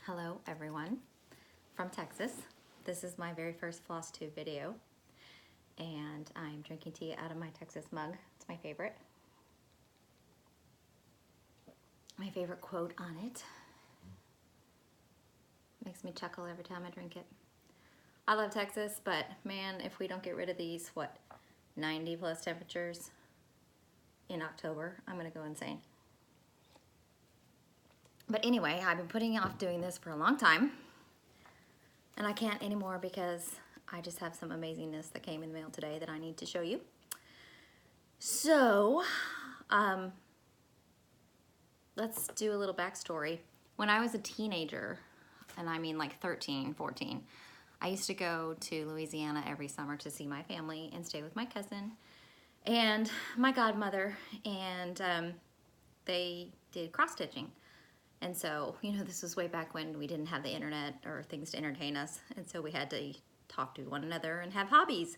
Hello everyone from Texas. This is my very first Flosstube video and I'm drinking tea out of my Texas mug. It's my favorite. My favorite quote on it. Makes me chuckle every time I drink it. I love Texas, but man, if we don't get rid of these, 90 plus temperatures in October, I'm gonna go insane. But anyway, I've been putting off doing this for a long time, and I can't anymore because I just have some amazingness that came in the mail today that I need to show you. So, let's do a little backstory. When I was a teenager, and I mean like 13, 14, I used to go to Louisiana every summer to see my family and stay with my cousin and my godmother, and they did cross-stitching. And so, you know, this was way back when we didn't have the internet or things to entertain us. And so we had to talk to one another and have hobbies.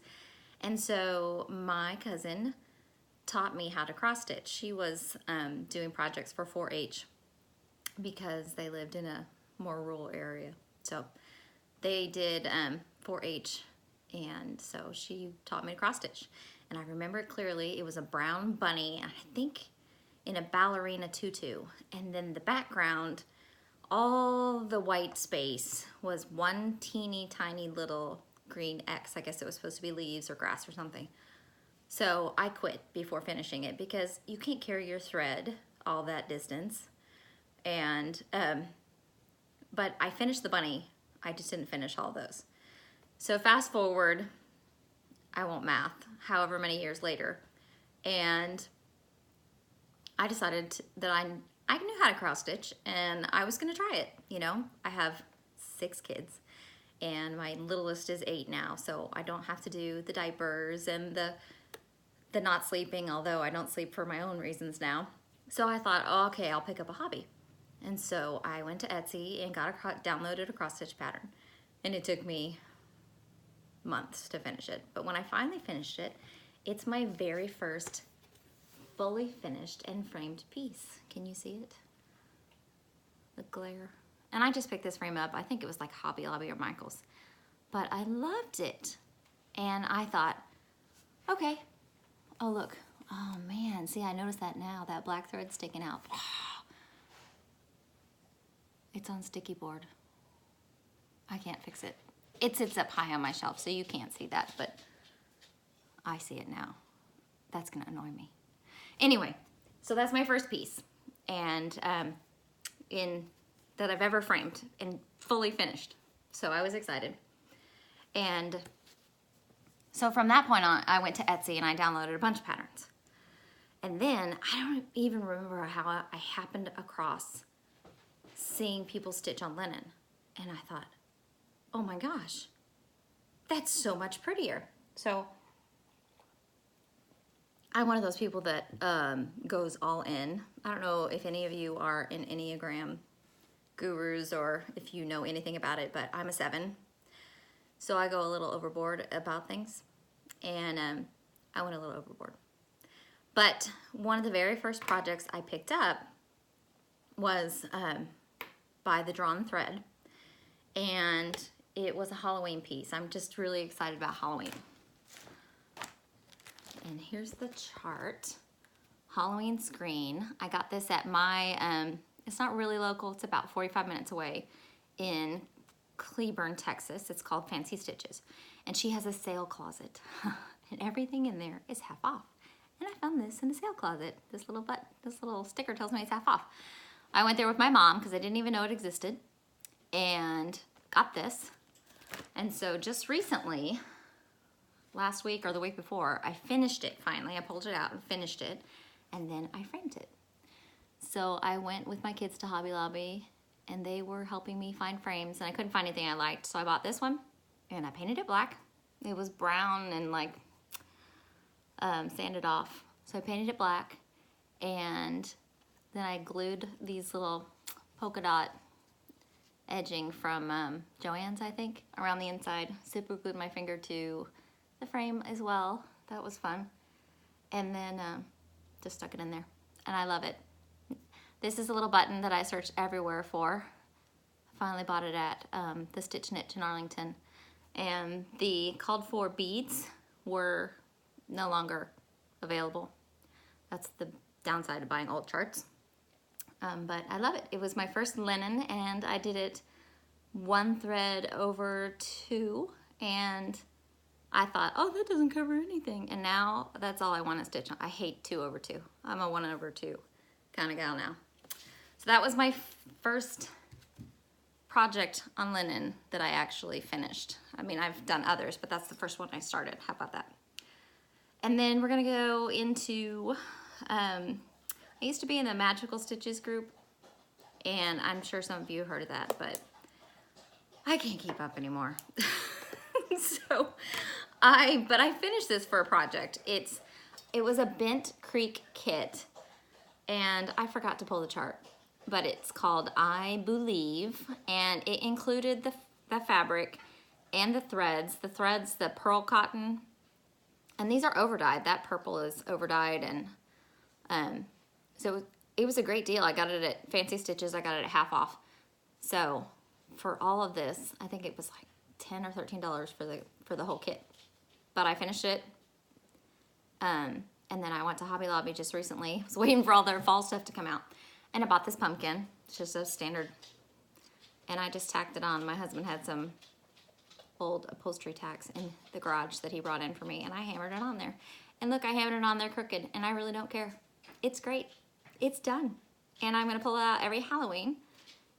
And so my cousin taught me how to cross stitch. She was doing projects for 4-H because they lived in a more rural area. So they did 4-H, and so she taught me to cross stitch. And I remember it clearly. It was a brown bunny, I think, in a ballerina tutu, and then the background, all the white space was one teeny tiny little green X. I guess it was supposed to be leaves or grass or something. So I quit before finishing it because you can't carry your thread all that distance. And but I finished the bunny. I just didn't finish all those. So fast forward, I won't math, however many years later, and I decided that I knew how to cross stitch and I was gonna try it. You know, I have 6 kids and my littlest is 8 now, so I don't have to do the diapers and the not sleeping, although I don't sleep for my own reasons now. So I thought, oh, okay, I'll pick up a hobby. And so I went to Etsy and downloaded a cross stitch pattern, and it took me months to finish it. But when I finally finished it, it's my very first fully finished and framed piece. Can you see it? The glare. And I just picked this frame up. I think it was like Hobby Lobby or Michael's. But I loved it. And I thought, okay. Oh, look. Oh, man. See, I noticed that now. That black thread sticking out. It's on sticky board. I can't fix it. It sits up high on my shelf, so you can't see that, but I see it now. That's gonna annoy me. Anyway, so that's my first piece, and that I've ever framed and fully finished. So I was excited. And so from that point on, I went to Etsy and I downloaded a bunch of patterns. And then I don't even remember how I happened across seeing people stitch on linen. And I thought, oh my gosh, that's so much prettier. So I'm one of those people that goes all in. I don't know if any of you are an Enneagram gurus or if you know anything about it, but I'm a 7. So I go a little overboard about things, and I went a little overboard. But one of the very first projects I picked up was by the Drawn Thread, and it was a Halloween piece. I'm just really excited about Halloween. And here's the chart. Halloween screen. I got this at my, it's not really local, it's about 45 minutes away in Cleburne, Texas. It's called Fancy Stitches. And she has a sale closet. And everything in there is half off. And I found this in the sale closet. This little sticker tells me it's half off. I went there with my mom because I didn't even know it existed, and got this. And so just recently, last week or the week before, I finished it finally. I pulled it out and finished it, and then I framed it. So I went with my kids to Hobby Lobby, and they were helping me find frames, and I couldn't find anything I liked, so I bought this one, and I painted it black. It was brown and like sanded off, so I painted it black, and then I glued these little polka dot edging from Joann's, I think, around the inside. Super glued my finger to the frame as well. That was fun. And then just stuck it in there, and I love it. This is a little button that I searched everywhere for. finally bought it at the Stitch Knit in Arlington. And the called for beads were no longer available. That's the downside of buying old charts. But I love it. It was my first linen, and I did it 1 thread over 2, and I thought, oh, that doesn't cover anything. And now that's all I want to stitch on. I hate 2 over 2. I'm a 1 over 2 kind of gal now. So that was my first project on linen that I actually finished. I mean, I've done others, but that's the first one I started. How about that? And then we're gonna go into, I used to be in the Magical Stitches group, and I'm sure some of you have heard of that, but I can't keep up anymore. But I finished this for a project. It was a Bent Creek kit, and I forgot to pull the chart, but it's called I Believe, and it included the fabric and the threads, the pearl cotton, and these are overdyed. That purple is overdyed, and so it was a great deal. I got it at Fancy Stitches. I got it at half off. So for all of this, I think it was like $10 or $13 for the whole kit. But I finished it. And then I went to Hobby Lobby just recently. I was waiting for all their fall stuff to come out. And I bought this pumpkin. It's just a standard. And I just tacked it on. My husband had some old upholstery tacks in the garage that he brought in for me, and I hammered it on there. And look, I hammered it on there crooked, and I really don't care. It's great. It's done. And I'm gonna pull it out every Halloween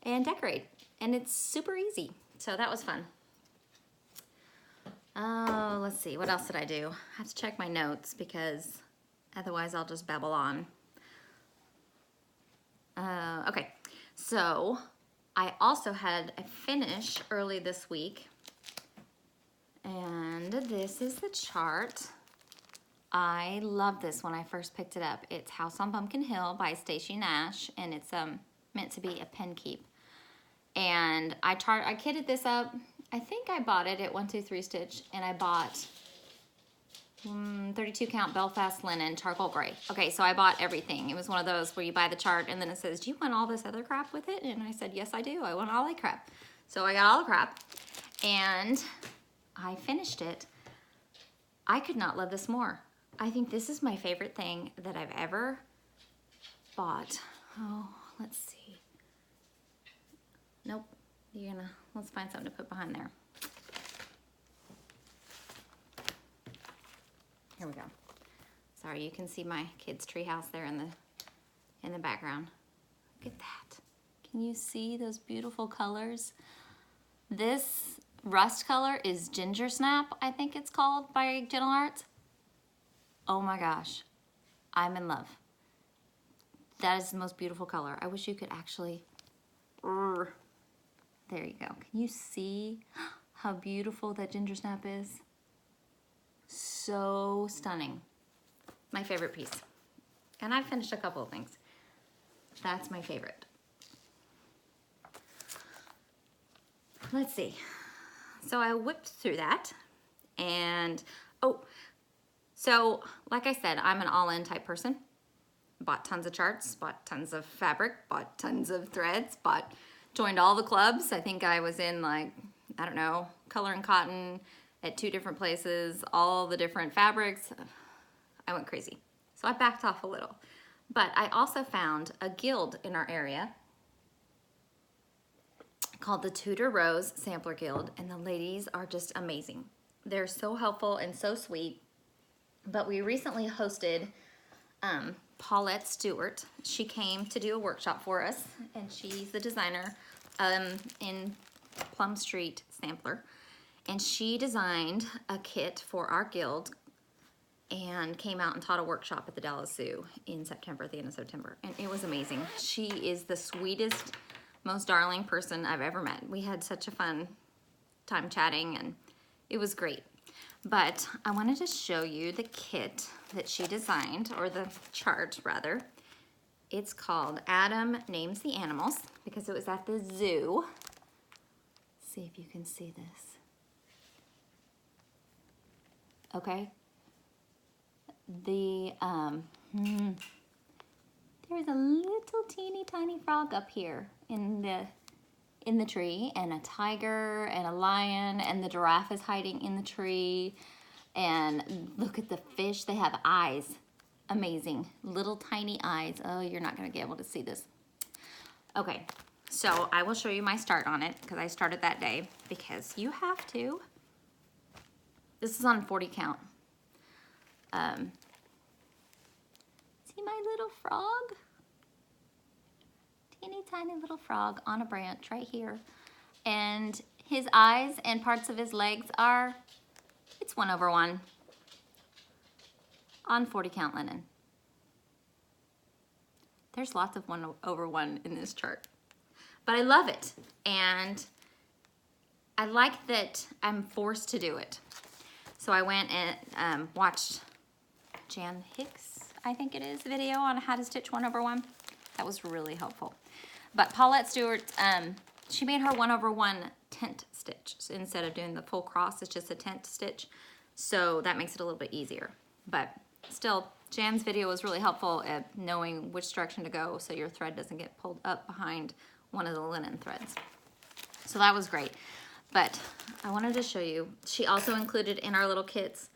and decorate. And it's super easy. So that was fun. Oh, let's see, what else did I do? I have to check my notes because otherwise I'll just babble on. Okay, so I also had a finish early this week. And this is the chart. I love this when I first picked it up. It's House on Pumpkin Hill by Stacy Nash, and it's meant to be a pen keep. And I kitted this up. I think I bought it at 123 Stitch, and I bought 32 count Belfast linen charcoal gray. Okay, so I bought everything. It was one of those where you buy the chart and then it says, do you want all this other crap with it? And I said, yes, I do. I want all that crap. So I got all the crap, and I finished it. I could not love this more. I think this is my favorite thing that I've ever bought. Oh, let's see. Nope. Let's find something to put behind there. Here we go. Sorry, you can see my kids' treehouse there in the background. Look at that. Can you see those beautiful colors? This rust color is Ginger Snap, I think it's called, by Gentle Arts. Oh my gosh, I'm in love. That is the most beautiful color. I wish you could actually, there you go. Can you see how beautiful that Ginger Snap is? So stunning. My favorite piece. And I finished a couple of things. That's my favorite. Let's see. So I whipped through that, and so like I said, I'm an all-in type person. Bought tons of charts, bought tons of fabric, bought tons of threads, joined all the clubs. I think I was in, like, I don't know, color and cotton at 2 different places, all the different fabrics. I went crazy. So I backed off a little. But I also found a guild in our area called the Tudor Rose Sampler Guild, and the ladies are just amazing. They're so helpful and so sweet. But we recently hosted Paulette Stewart. She came to do a workshop for us, and she's the designer in Plum Street Sampler. And she designed a kit for our guild and came out and taught a workshop at the Dallas Zoo in September, at the end of September. And it was amazing. She is the sweetest, most darling person I've ever met. We had such a fun time chatting, and it was great. But I wanted to show you the kit that she designed, or the chart rather. It's called Adam Names the Animals, because it was at the zoo. Let's see if you can see this. Okay. There's a little teeny tiny frog up here in in the tree, and a tiger and a lion, and the giraffe is hiding in the tree. And look at the fish, they have eyes. Amazing, little tiny eyes. Oh, you're not gonna be able to see this. Okay, so I will show you my start on it because I started that day because you have to. This is on 40 count. See my little frog? Teeny tiny little frog on a branch right here. And his eyes and parts of his legs are, it's 1/1 on 40 count linen. There's lots of 1/1 in this chart, but I love it. And I like that I'm forced to do it. So I went and watched Jan Hicks, I think it is, video on how to stitch 1/1. That was really helpful. But Paulette Stewart, she made her 1/1 tent stitch. So instead of doing the full cross, it's just a tent stitch. So that makes it a little bit easier. But still, Jan's video was really helpful at knowing which direction to go so your thread doesn't get pulled up behind one of the linen threads. So that was great. But I wanted to show you, she also included in our little kits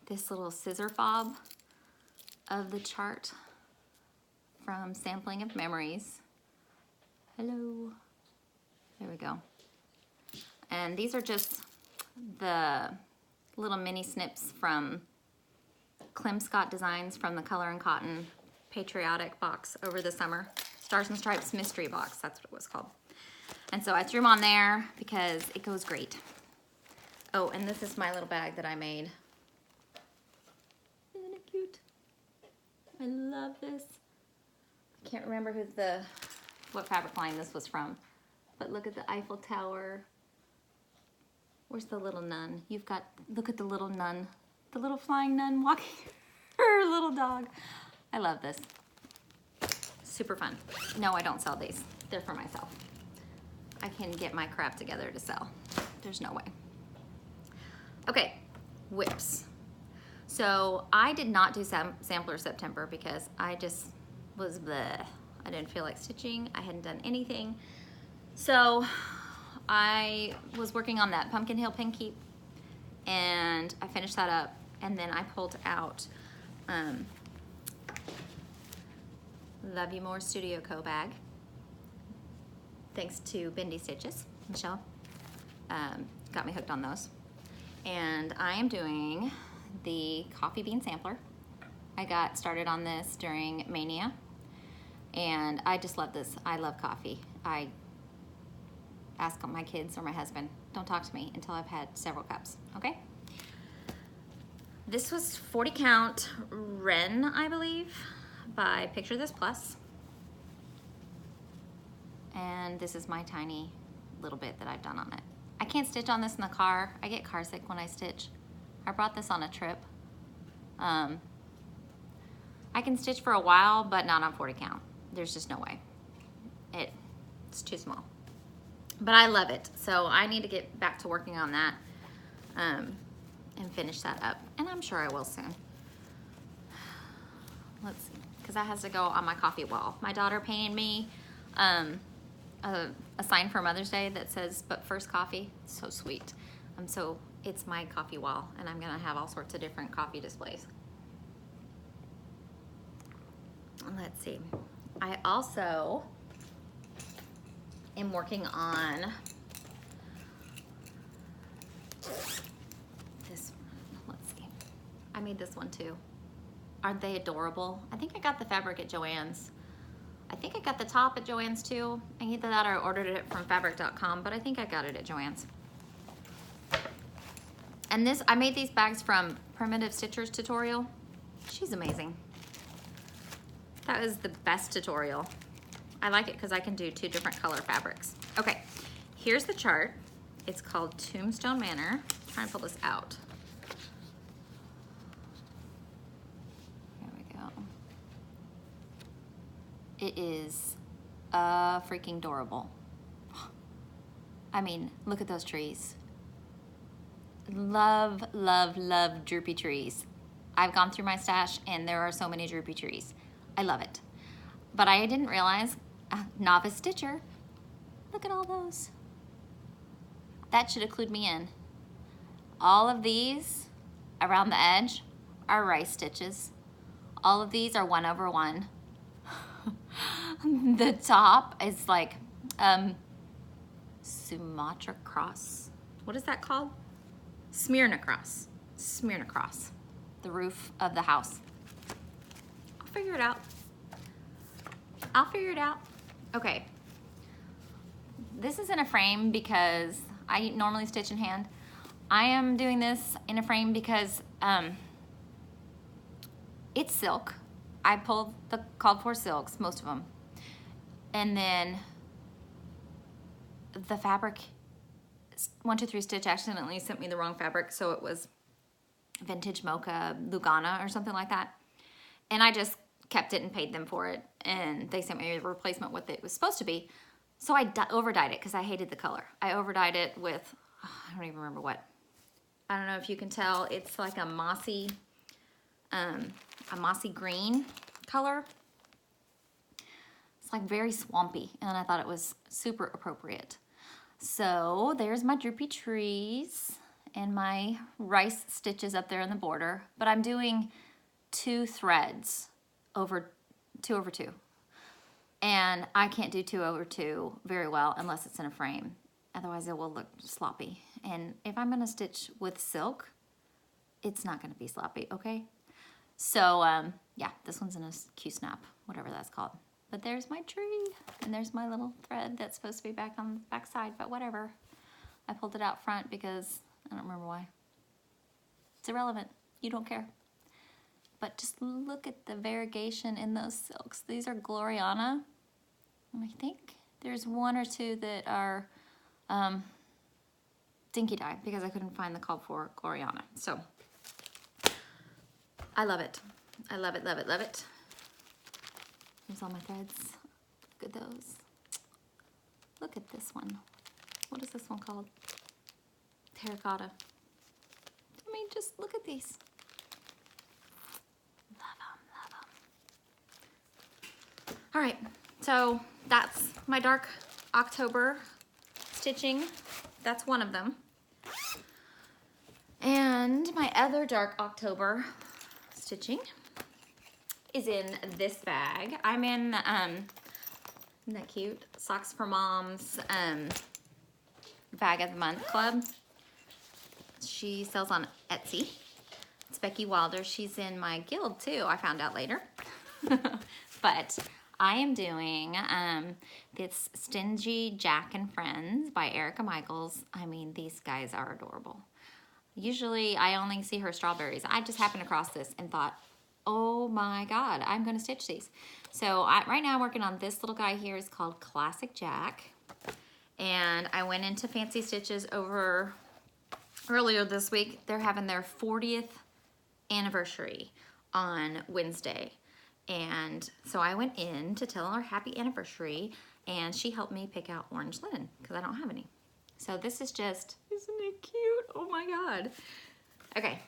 this little scissor fob of the chart from Sampling of Memories. Hello. There we go. And these are just the little mini snips from Clem Scott Designs from the Color and Cotton Patriotic box over the summer. Stars and Stripes Mystery Box, that's what it was called. And so I threw them on there because it goes great. Oh, and this is my little bag that I made. Isn't it cute? I love this. I can't remember what fabric line this was from, but look at the Eiffel Tower. Where's the little nun? Look at the little nun, the little flying nun walking her little dog. I love this. Super fun. No, I don't sell these. They're for myself. I can get my crap together to sell. There's no way. Okay, whips. So I did not do Sampler September because I just was bleh. I didn't feel like stitching. I hadn't done anything. So I was working on that Pumpkin Hill Pin Keep and I finished that up, and then I pulled out Love You More Studio Co bag. Thanks to Bendy Stitches. Michelle got me hooked on those. And I am doing the coffee bean sampler. I got started on this during Mania, and I just love this. I love coffee. I ask my kids or my husband, don't talk to me until I've had several cups, okay? This was 40 count Wren, I believe, by Picture This Plus. And this is my tiny little bit that I've done on it. I can't stitch on this in the car. I get car sick when I stitch. I brought this on a trip. I can stitch for a while, but not on 40 count. There's just no way. It's too small. But I love it. So I need to get back to working on that and finish that up. And I'm sure I will soon. Let's see, because that has to go on my coffee wall. My daughter painted me a sign for Mother's Day that says, "But first coffee." It's so sweet. So it's my coffee wall, and I'm gonna have all sorts of different coffee displays. Let's see. I also am working on this one. Let's see. I made this one too. Aren't they adorable? I think I got the fabric at Joann's. I think I got the top at Joann's too. Either that or I ordered it from fabric.com, but I think I got it at Joann's. And this, I made these bags from Primitive Stitchers tutorial. She's amazing. That was the best tutorial. I like it because I can do 2 different color fabrics. Okay, here's the chart. It's called Tombstone Manor. I'm trying to pull this out. Here we go. It is freaking adorable. I mean, look at those trees. Love, love, love droopy trees. I've gone through my stash and there are so many droopy trees. I love it. But I didn't realize, novice stitcher, Look at all those. That should have clued me in. All of these around the edge are rice stitches. All of these are 1/1. The top is like Sumatra cross. What is that called? Smyrna cross. Smyrna cross. The roof of the house. I'll figure it out. I'll figure it out. Okay. This is in a frame because I normally stitch in hand. I am doing this in a frame because it's silk. I pulled the called for silks, most of them. And then the fabric, 1 2 3 Stitch accidentally sent me the wrong fabric, so it was vintage mocha Lugana or something like that. And I just kept it and paid them for it, and they sent me a replacement what it was supposed to be. So I over-dyed it because I hated the color. I over-dyed it with, I don't even remember what. I don't know if you can tell, it's like a mossy green color. It's like very swampy, and I thought it was super appropriate. So there's my droopy trees and my rice stitches up there in the border, but I'm doing 2 threads over 2/2. And I can't do 2/2 very well unless it's in a frame. Otherwise it will look sloppy. And if I'm gonna stitch with silk, it's not gonna be sloppy, okay? So yeah, this one's in a Q-snap, whatever that's called. But there's my tree, and there's my little thread that's supposed to be back on the back side, but whatever. I pulled it out front because I don't remember why. It's irrelevant, you don't care. But just look at the variegation in those silks. These are Gloriana. And I think there's 1 or 2 that are dinky dye because I couldn't find the called for Gloriana. So I love it. I love it, love it, love it. Here's all my threads. Look at those. Look at this one. What is this one called? Terracotta. I mean, just look at these. Love them, love them. All right, so that's my dark October stitching. That's one of them. And my other dark October stitching is in this bag. I'm in, isn't that cute? Socks for Moms Bag of the Month Club. She sells on Etsy. It's Becky Wilder. She's in my guild too, I found out later. But I am doing this Stingy Jack and Friends by Erica Michaels. I mean, these guys are adorable. Usually I only see her strawberries. I just happened across this and thought, oh my God, I'm gonna stitch these. So right now I'm working on this little guy here. It's called Classic Jack. And I went into Fancy Stitches earlier this week. They're having their 40th anniversary on Wednesday. And so I went in to tell her happy anniversary, and she helped me pick out orange linen because I don't have any. So this is just, isn't it cute? Oh my God. Okay.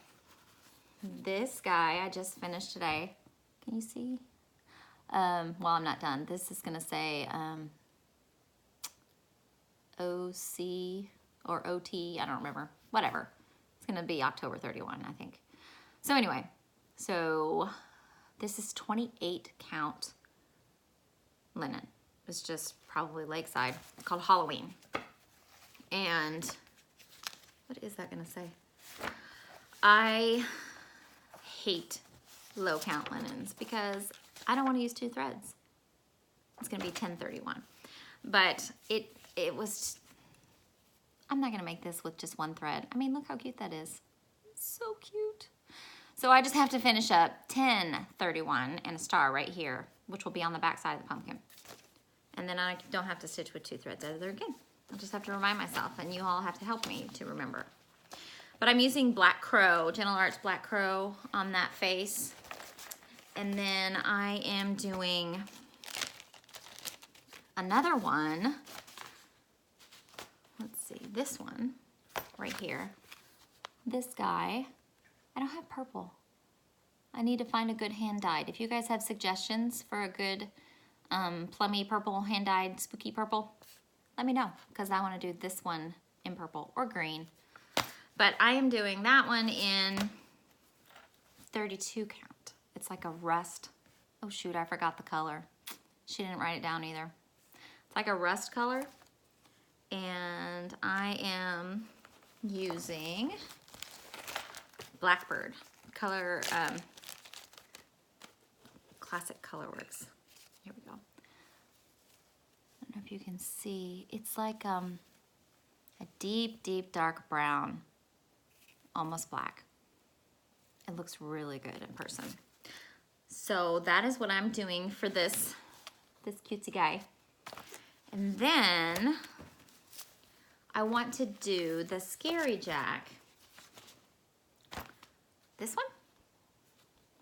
This guy I just finished today. Can you see? Well, I'm not done. This is gonna say OC or OT, I don't remember. Whatever. It's gonna be October 31, I think. So anyway, so this is 28 count linen. It's just probably Lakeside. It's called Halloween. And what is that gonna say? I hate low count linens because I don't want to use 2 threads. It's gonna be 1031. But it was, I'm not gonna make this with just 1 thread. I mean, look how cute that is. It's so cute. So I just have to finish up 1031 and a star right here, which will be on the back side of the pumpkin. And then I don't have to stitch with 2 threads either again. I'll just have to remind myself, and you all have to help me to remember. But I'm using Black Crow, Gentle Arts Black Crow on that face. And then I am doing another one. Let's see, this one right here. This guy, I don't have purple. I need to find a good hand-dyed. If you guys have suggestions for a good plummy purple, hand-dyed, spooky purple, let me know, because I want to do this one in purple or green. But I am doing that one in 32 count. It's like a rust. Oh shoot, I forgot the color. She didn't write it down either. It's like a rust color. And I am using Blackbird color, Classic Colorworks. Here we go. I don't know if you can see. It's like a deep, deep dark brown, almost black. It looks really good in person. So that is what I'm doing for this cutesy guy. And then I want to do the Scary Jack. This one,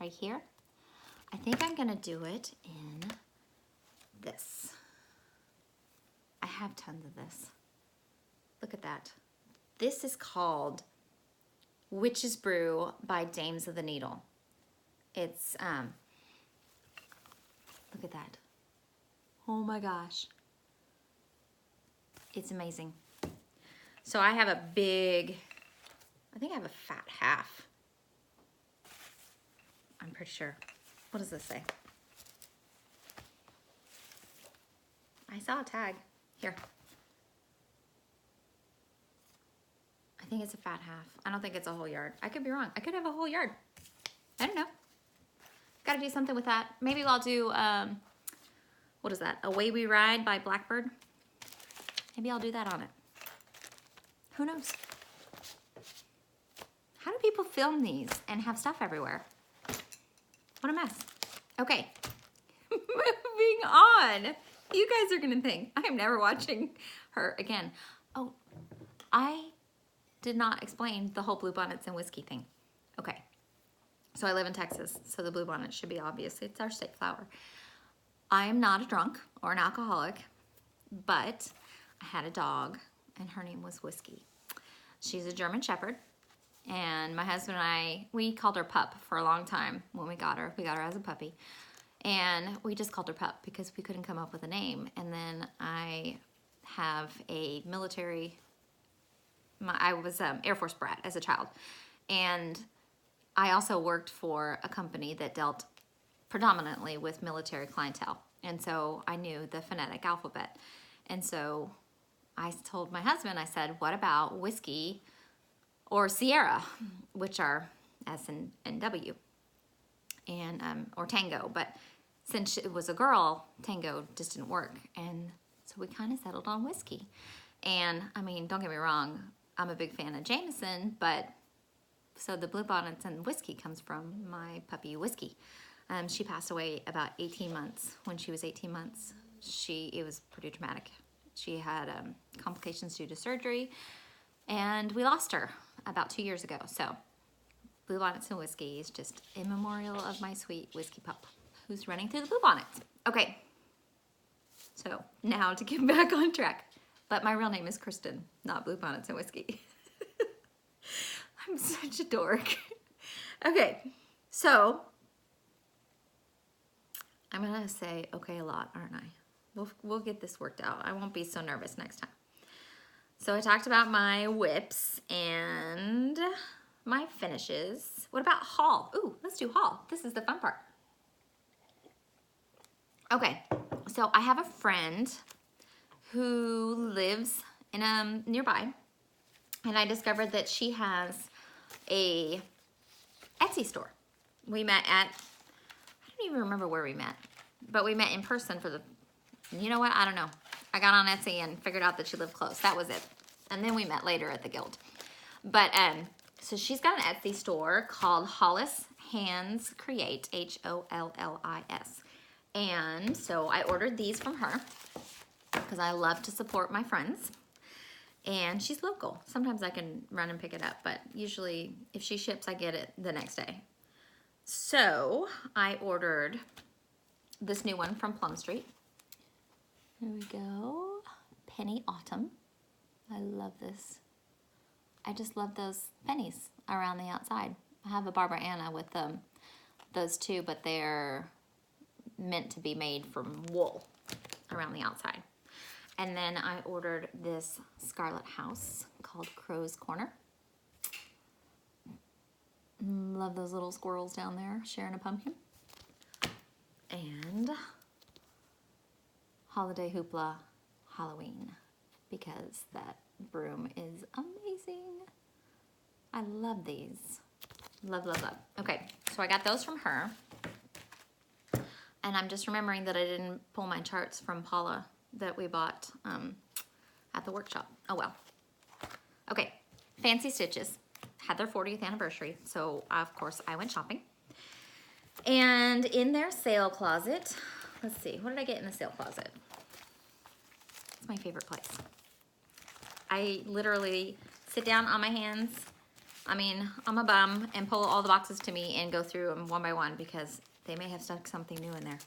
right here. I think I'm gonna do it in this. I have tons of this. Look at that. This is called Witch's Brew by Dames of the Needle. It's, look at that. Oh my gosh. It's amazing. So I have a big, I think I have a fat half. I'm pretty sure. What does this say? I saw a tag. Here. I think it's a fat half. I don't think it's a whole yard. I could be wrong. I could have a whole yard. I don't know. Gotta do something with that. Maybe I'll do, what is that? Away We Ride by Blackbird. Maybe I'll do that on it. Who knows? How do people film these and have stuff everywhere? What a mess. Okay, moving on. You guys are gonna think, I am never watching her again. Oh, I did not explain the whole bluebonnets and whiskey thing. Okay, so I live in Texas, so the bluebonnet should be obvious. It's our state flower. I am not a drunk or an alcoholic, but I had a dog and her name was Whiskey. She's a German Shepherd. And my husband and I, we called her Pup for a long time when we got her. We got her as a puppy. And we just called her Pup because we couldn't come up with a name. And then I have a military, I was Air Force brat as a child. And I also worked for a company that dealt predominantly with military clientele. And so I knew the phonetic alphabet. And so I told my husband, I said, what about Whiskey or Sierra, which are S and W, and or Tango. But since it was a girl, Tango just didn't work, and so we kind of settled on Whiskey. And I mean, don't get me wrong, I'm a big fan of Jameson, but so the bluebonnets and Whiskey comes from my puppy Whiskey. She passed away about 18 months. When she was 18 months, it was pretty dramatic. She had complications due to surgery, and we lost her about 2 years ago. So bluebonnets and Whiskey is just a memorial of my sweet Whiskey pup who's running through the bluebonnets. Okay, so now to get back on track. But my real name is Kristen, not Bluebonnets and Whiskey. I'm such a dork. Okay, so I'm gonna say okay a lot, aren't I? We'll get this worked out. I won't be so nervous next time. So I talked about my whips and my finishes. What about haul? Ooh, let's do haul. This is the fun part. Okay, so I have a friend who lives in nearby, and I discovered that she has a Etsy store. We met at, I don't even remember where we met, but we met in person for the, you know what, I don't know. I got on Etsy and figured out that she lived close. That was it. And then we met later at the Guild. But, so she's got an Etsy store called Hollis Hands Create, Hollis. And so I ordered these from her because I love to support my friends. And she's local. Sometimes I can run and pick it up, but usually if she ships, I get it the next day. So I ordered this new one from Plum Street. Here we go. Penny Autumn. I love this. I just love those pennies around the outside. I have a Barbara Anna with those two, but they're meant to be made from wool around the outside. And then I ordered this Scarlet House called Crow's Corner. Love those little squirrels down there sharing a pumpkin. And Holiday Hoopla Halloween, because that broom is amazing. I love these. Love, love, love. Okay, so I got those from her. And I'm just remembering that I didn't pull my charts from Paula that we bought at the workshop. Oh well. Okay, Fancy Stitches had their 40th anniversary, so of course I went shopping. And in their sale closet, let's see, what did I get in the sale closet? It's my favorite place. I literally sit down on my hands, I mean, on my bum, and pull all the boxes to me and go through them one by one because they may have stuck something new in there.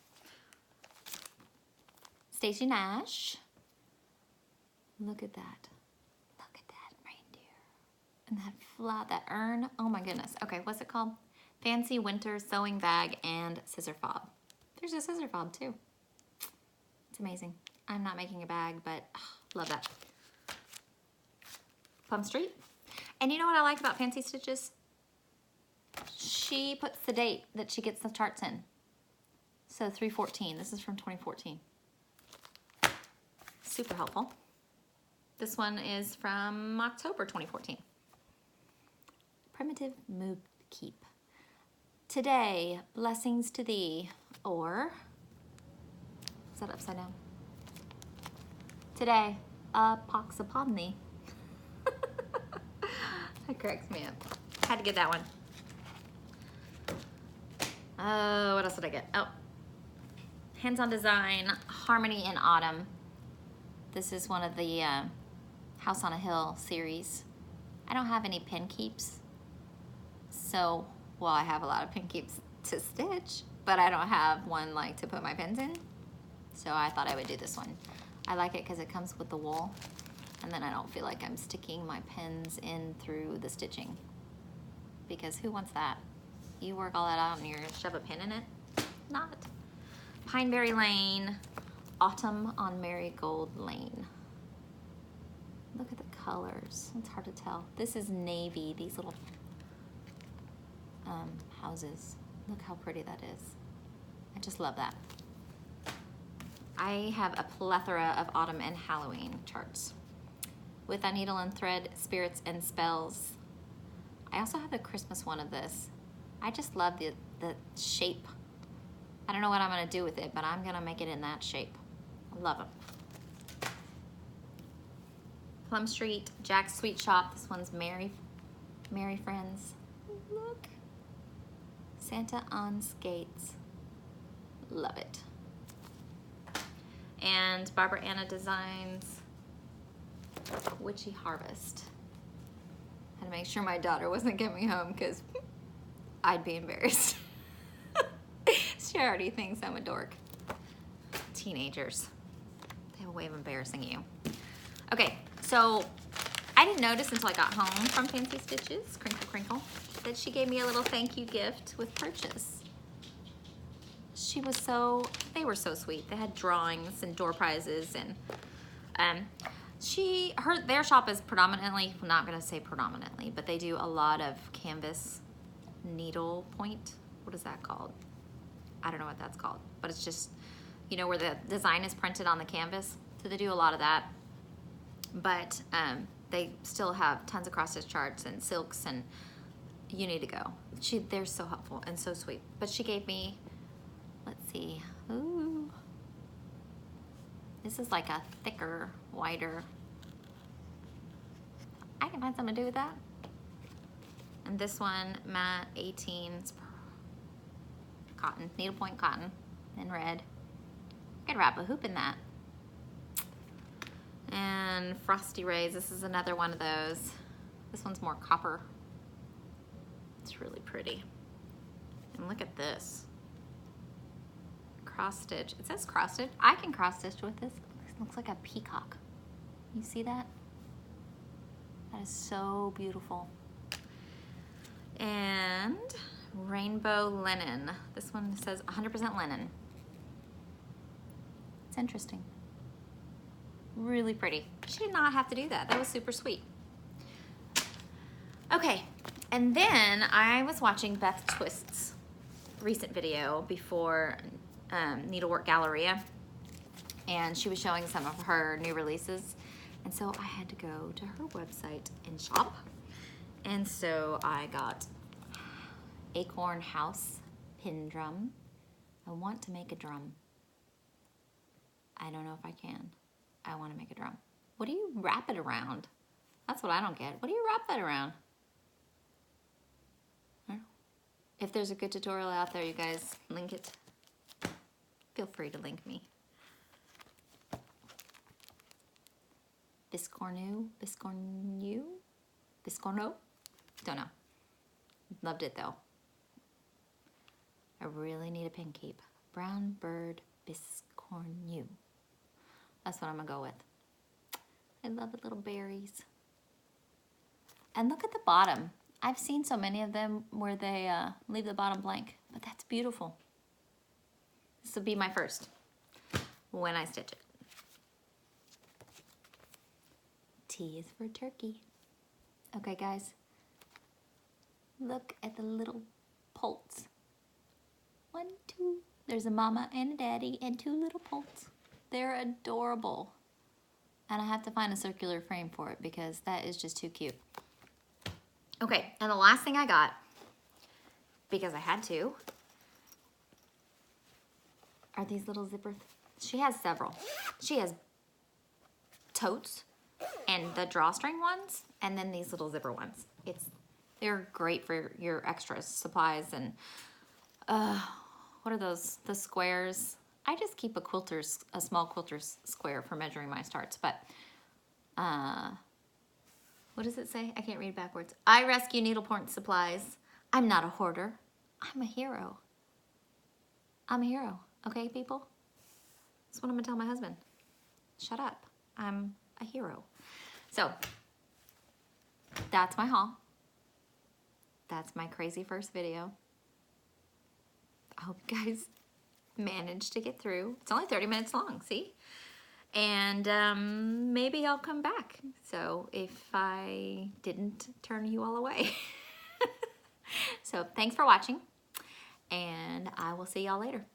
Stacey Nash. Look at that. Look at that reindeer. And that flat, that urn. Oh my goodness. Okay, what's it called? Fancy Winter Sewing Bag and Scissor Fob. There's a scissor fob too. It's amazing. I'm not making a bag, but love that. Plum Street. And you know what I like about Fancy Stitches? She puts the date that she gets the charts in. So 3/14, this is from 2014. Super helpful. This one is from October 2014. Primitive Mood Keep. Today, blessings to thee, or, is that upside down? Today, a pox upon thee. That cracks me up. Had to get that one. What else did I get? Oh, Hands-on Design, Harmony in Autumn. This is one of the House on a Hill series. I don't have any pin keeps. So, well, I have a lot of pin keeps to stitch, but I don't have one like to put my pins in. So I thought I would do this one. I like it because it comes with the wool, and then I don't feel like I'm sticking my pins in through the stitching. Because who wants that? You work all that out and you're gonna shove a pin in it? Not. Pineberry Lane, Autumn on Marigold Lane. Look at the colors. It's hard to tell. This is navy, these little houses. Look how pretty that is. I just love that. I have a plethora of autumn and Halloween charts with a needle and thread, spirits and spells. I also have the Christmas one of this. I just love the shape. I don't know what I'm gonna do with it, but I'm gonna make it in that shape. I love it. Plum Street, Jack's Sweet Shop. This one's Merry Friends. Look. Santa on Skates. Love it. And Barbara Anna Designs, Witchy Harvest. Had to make sure my daughter wasn't coming home because I'd be embarrassed. She already thinks I'm a dork. Teenagers, they have a way of embarrassing you. Okay, so I didn't notice until I got home from Fancy Stitches, Crinkle Crinkle, that she gave me a little thank you gift with purchase. They were so sweet. They had drawings and door prizes, and their shop is predominantly, I'm not gonna say predominantly, but they do a lot of canvas needle point. What is that called? I don't know what that's called, but it's just, you know, where the design is printed on the canvas. So they do a lot of that, but they still have tons of cross-stitch charts and silks, and you need to go. They're so helpful and so sweet. But she gave me, let's see, ooh, this is like a thicker, wider. I can find something to do with that. And this one, matte 18, cotton, needlepoint cotton in red. I could wrap a hoop in that. And Frosty Rays, this is another one of those. This one's more copper. It's really pretty. And look at this. Cross stitch. It says cross stitch. I can cross stitch with this. This looks like a peacock. You see that? That is so beautiful. And Rainbow Linen. This one says 100% linen. It's interesting. Really pretty. She did not have to do that. That was super sweet. Okay, and then I was watching Beth Twist's recent video before Needlework Galleria, and she was showing some of her new releases, and so I had to go to her website and shop, and so I got Acorn House pin drum. I want to make a drum. I don't know if I can. I want to make a drum. What do you wrap it around? That's what I don't get. What do you wrap that around? I don't know. If there's a good tutorial out there, you guys, link it. Feel free to link me. Biscornu? Biscorno? Don't know. Loved it though. I really need a pin keep. Brown bird biscornu. That's what I'm gonna go with. I love the little berries. And look at the bottom. I've seen so many of them where they leave the bottom blank, but that's beautiful. This will be my first when I stitch it. T is for turkey. Okay, guys. Look at the little poults. 1, 2. There's a mama and a daddy and 2 little poults. They're adorable. And I have to find a circular frame for it because that is just too cute. Okay, and the last thing I got, because I had to, are these little zipper. She has several. She has totes and the drawstring ones, and then these little zipper ones. They're great for your extra supplies and what are those? The squares. I just keep a small quilter square for measuring my starts, but what does it say? I can't read backwards. I rescue needlepoint supplies. I'm not a hoarder. I'm a hero. I'm a hero. Okay, people? That's what I'm gonna tell my husband. Shut up. I'm a hero. So, that's my haul. That's my crazy first video. I hope you guys managed to get through. It's only 30 minutes long, see? And maybe I'll come back. So if I didn't turn you all away. So thanks for watching, and I will see y'all later.